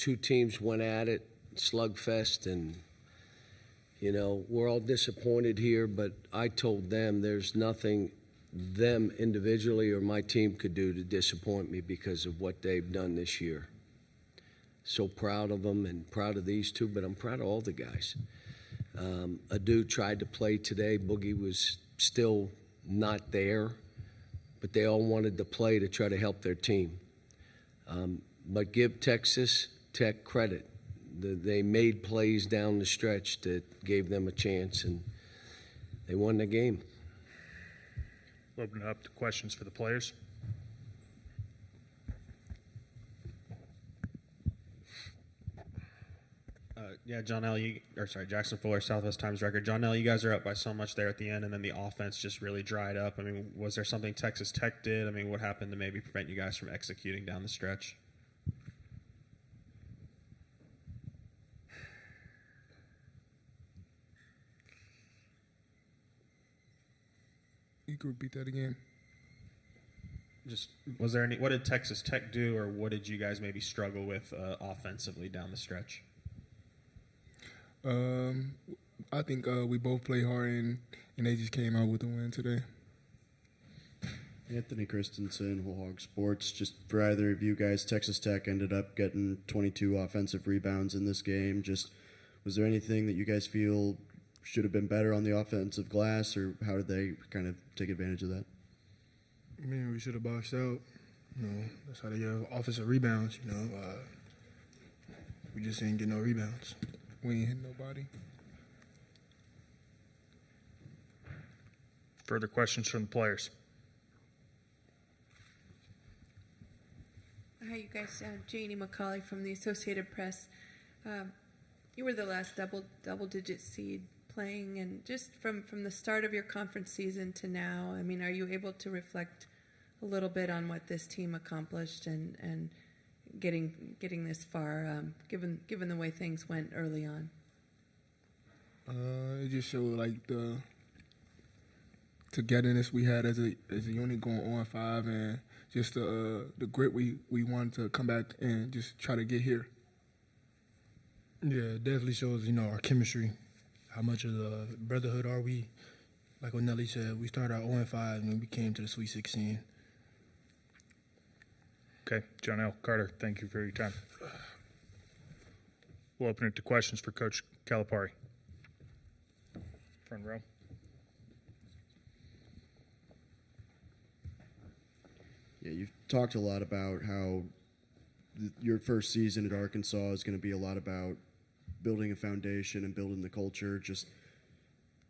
two teams went at it, slugfest, and, you know, we're all disappointed here, but I told them there's nothing them individually or my team could do to disappoint me because of what they've done this year. So proud of them and proud of these two, but I'm proud of all the guys. Adu tried to play today. Boogie was still not there, but they all wanted to play to try to help their team. But give Texas Tech credit. They made plays down the stretch that gave them a chance, and they won the game. We'll open it up to questions for the players. Yeah, Jackson Fuller, Southwest Times Record. John L., you guys are up by so much there at the end, and then the offense just really dried up. I mean, was there something Texas Tech did? I mean, what happened to maybe prevent you guys from executing down the stretch? You could repeat that again. Just was there any? What did Texas Tech do, or what did you guys maybe struggle with offensively down the stretch? I think we both played hard, and they just came out with a win today. Anthony Christensen, Whole Hog Sports. Just for either of you guys, Texas Tech ended up getting 22 offensive rebounds in this game. Just was there anything that you guys feel should have been better on the offensive glass, or how did they kind of take advantage of that? I mean, we should have boxed out. You know, that's how they get offensive rebounds. You know, we just didn't get no rebounds. We ain't hit nobody. Further questions from the players? Hi, you guys. Janie McCauley from the Associated Press. You were the last double-digit seed playing, and just from the start of your conference season to now, I mean, are you able to reflect a little bit on what this team accomplished and getting this far, given the way things went early on? It just showed like the togetherness we had as a unit going on 5, and just the grit we wanted to come back and just try to get here. Yeah, it definitely shows, you know, our chemistry. How much of the brotherhood are we? Like what Nelly said, we started out 0-5 and we came to the Sweet 16. Okay, John L. Carter, thank you for your time. We'll open it to questions for Coach Calipari. Front row. Yeah, you've talked a lot about how your first season at Arkansas is going to be a lot about building a foundation and building the culture. Just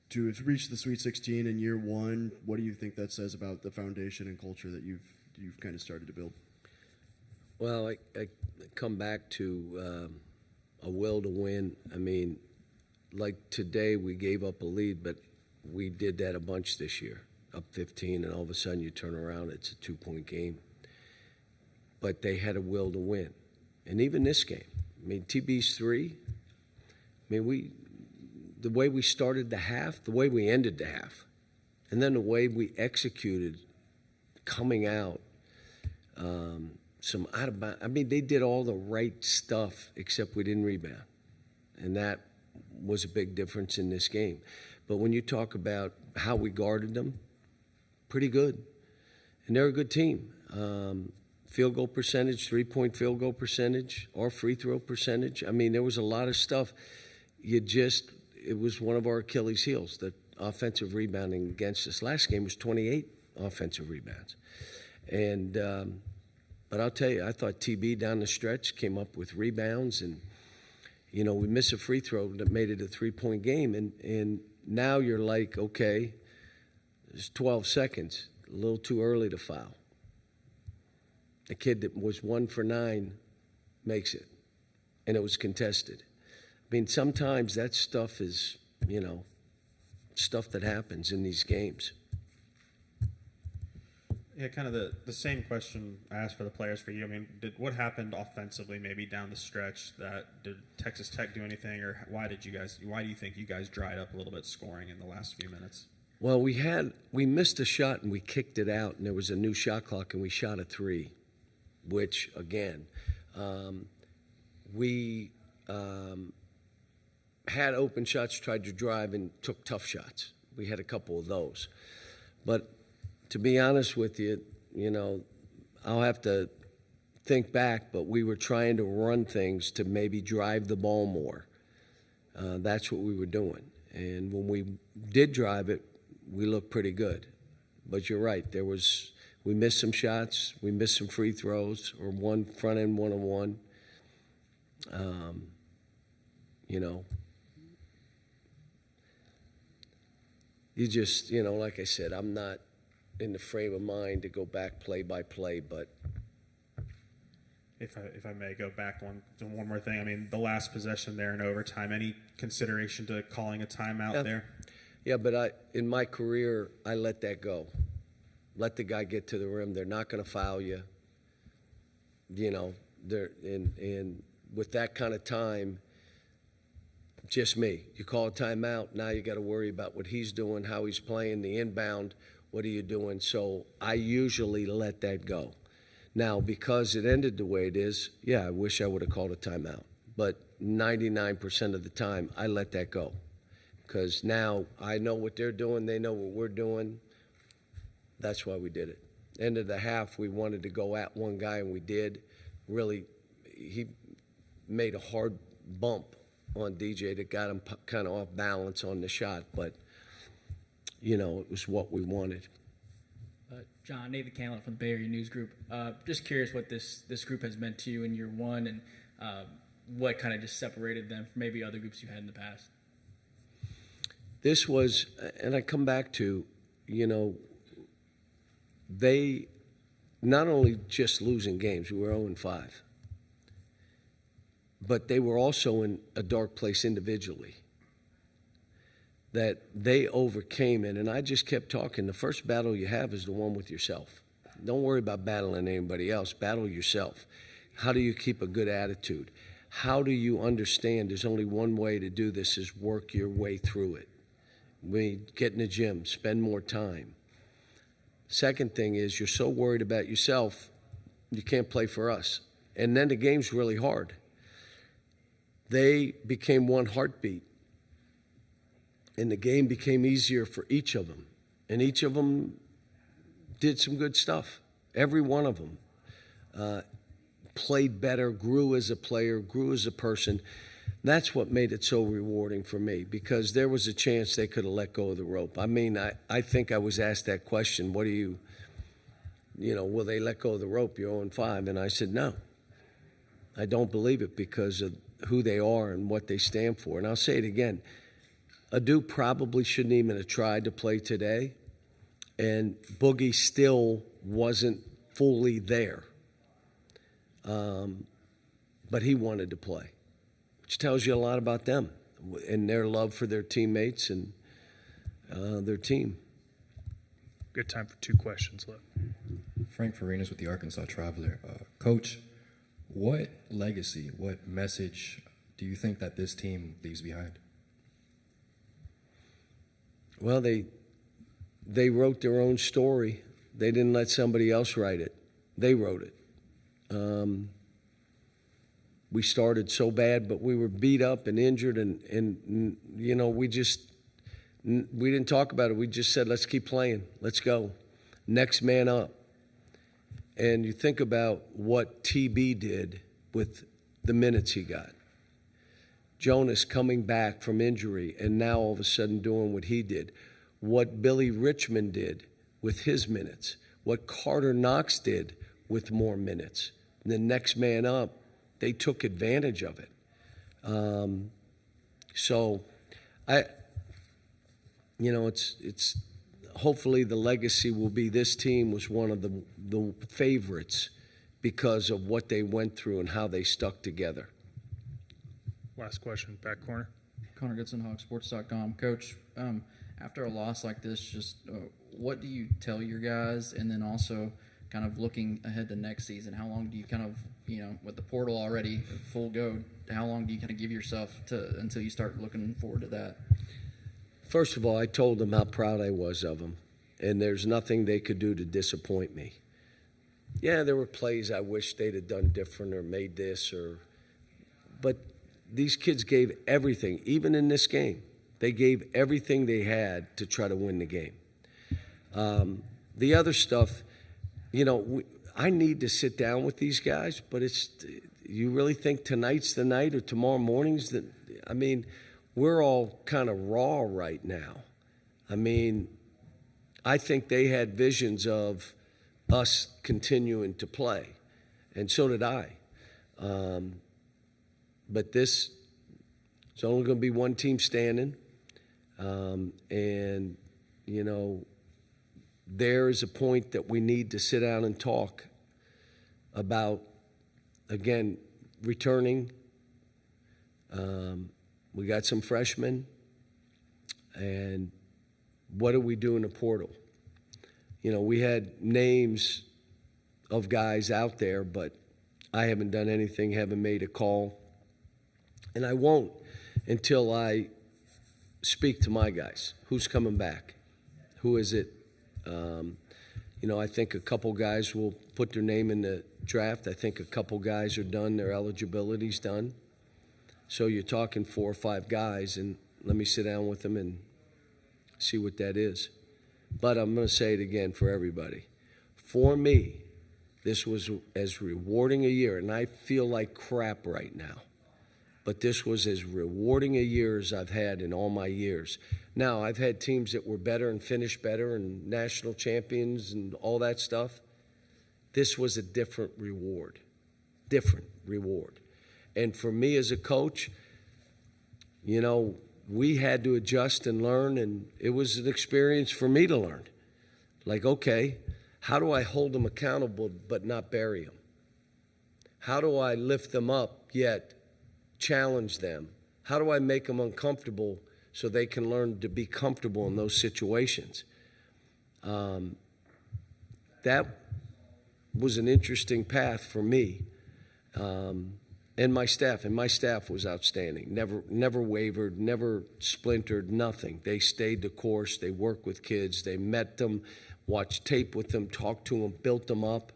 to have reached the Sweet 16 in year one, what do you think that says about the foundation and culture that you've kind of started to build? Well, I come back to a will to win. I mean, like today we gave up a lead, but we did that a bunch this year, up 15, and all of a sudden you turn around, it's a 2-point game. But they had a will to win. And even this game, I mean, TB's 3, I mean, the way we started the half, the way we ended the half, and then the way we executed coming out, some out of bounds. I mean, they did all the right stuff except we didn't rebound. And that was a big difference in this game. But when you talk about how we guarded them, pretty good. And they're a good team. Field goal percentage, 3-point field goal percentage, or free throw percentage. I mean, there was a lot of stuff. It was one of our Achilles heels, the offensive rebounding against us. Last game was 28 offensive rebounds. And, but I'll tell you, I thought TB down the stretch came up with rebounds, and, you know, we missed a free throw that made it a 3-point game. And now you're like, okay, there's 12 seconds, a little too early to foul. The kid that was 1 for 9 makes it, and it was contested. I mean, sometimes that stuff is, you know, stuff that happens in these games. Yeah, kind of the same question I asked for the players for you. I mean, what happened offensively maybe down the stretch? Did Texas Tech do anything, or why do you think you guys dried up a little bit scoring in the last few minutes? Well, we missed a shot and we kicked it out, and there was a new shot clock, and we shot a 3, which again, we had open shots, tried to drive, and took tough shots. We had a couple of those. But to be honest with you, I'll have to think back, but we were trying to run things to maybe drive the ball more. That's what we were doing. And when we did drive it, we looked pretty good. But you're right, we missed some shots, we missed some free throws, or one front end one-on-one. You just, like I said, I'm not in the frame of mind to go back play by play, but If I may go back one more thing, I mean, the last possession there in overtime, any consideration to calling a timeout there? yeah, but in my career, I let that go. Let the guy get to the rim. They're not going to foul you. And with that kind of time, just me. You call a timeout, now you got to worry about what he's doing, how he's playing, the inbound, what are you doing? So I usually let that go. Now, because it ended the way it is, yeah, I wish I would have called a timeout. But 99% of the time, I let that go. Because now I know what they're doing, they know what we're doing. That's why we did it. End of the half, we wanted to go at one guy, and we did. Really, he made a hard bump on DJ that got him kind of off balance on the shot. But, it was what we wanted. John, Nathan Canlon from the Bay Area News Group. Just curious what this group has meant to you in year one, and what kind of just separated them from maybe other groups you had in the past. This was, and I come back to, they not only just losing games, we were 0-5, but they were also in a dark place individually that they overcame it. And I just kept talking. The first battle you have is the one with yourself. Don't worry about battling anybody else. Battle yourself. How do you keep a good attitude? How do you understand there's only one way to do this is work your way through it? We get in the gym, spend more time. Second thing is you're so worried about yourself, you can't play for us. And then the game's really hard. They became one heartbeat. And the game became easier for each of them. And each of them did some good stuff. Every one of them played better, grew as a player, grew as a person. That's what made it so rewarding for me, because there was a chance they could have let go of the rope. I mean, I think I was asked that question, what do you will they let go of the rope? You're 0-5. And I said, no. I don't believe it because of who they are and what they stand for. And I'll say it again. Adu probably shouldn't even have tried to play today, and Boogie still wasn't fully there. But he wanted to play, which tells you a lot about them and their love for their teammates and their team. Good time for 2 questions left. Frank Farinas with the Arkansas Traveler. Coach, what legacy, what message do you think that this team leaves behind? Well, they wrote their own story. They didn't let somebody else write it. They wrote it. We started so bad, but we were beat up and injured, and we didn't talk about it. We just said, let's keep playing. Let's go. Next man up. And you think about what TB did with the minutes he got. Jonas coming back from injury and now all of a sudden doing what he did. What Billy Richmond did with his minutes. What Carter Knox did with more minutes. And the next man up, they took advantage of it. It's hopefully the legacy will be this team was one of the favorites because of what they went through and how they stuck together. Last question, back corner. Connor Goodson, hogsports.com. Coach, after a loss like this, just what do you tell your guys? And then also kind of looking ahead to next season, how long do you kind of, with the portal already full go, how long do you kind of give yourself until you start looking forward to that? First of all, I told them how proud I was of them, and there's nothing they could do to disappoint me. Yeah, there were plays I wish they'd have done different or made this or but these kids gave everything, even in this game. They gave everything they had to try to win the game. The other stuff, I need to sit down with these guys, but you really think tonight's the night or tomorrow morning's the? I mean, we're all kind of raw right now. I mean, I think they had visions of us continuing to play, and so did I. But it's only going to be one team standing, and there is a point that we need to sit down and talk about, again, returning. We got some freshmen, and what do we do in the portal? We had names of guys out there, but I haven't done anything, haven't made a call, and I won't until I speak to my guys. Who's coming back? Who is it? I think a couple guys will put their name in the draft. I think a couple guys are done. Their eligibility's done. So you're talking 4 or 5 guys, and let me sit down with them and see what that is. But I'm going to say it again for everybody. For me, this was as rewarding a year, and I feel like crap right now. But this was as rewarding a year as I've had in all my years. Now, I've had teams that were better and finished better and national champions and all that stuff. This was a different reward. And for me as a coach, we had to adjust and learn, and it was an experience for me to learn. Like, okay, how do I hold them accountable but not bury them? How do I lift them up yet challenge them? How do I make them uncomfortable so they can learn to be comfortable in those situations? That was an interesting path for me and my staff. And my staff was outstanding. Never wavered, never splintered, nothing. They stayed the course. They worked with kids. They met them, watched tape with them, talked to them, built them up.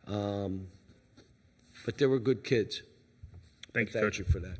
But they were good kids. Thank you, Thank Coach. you for that.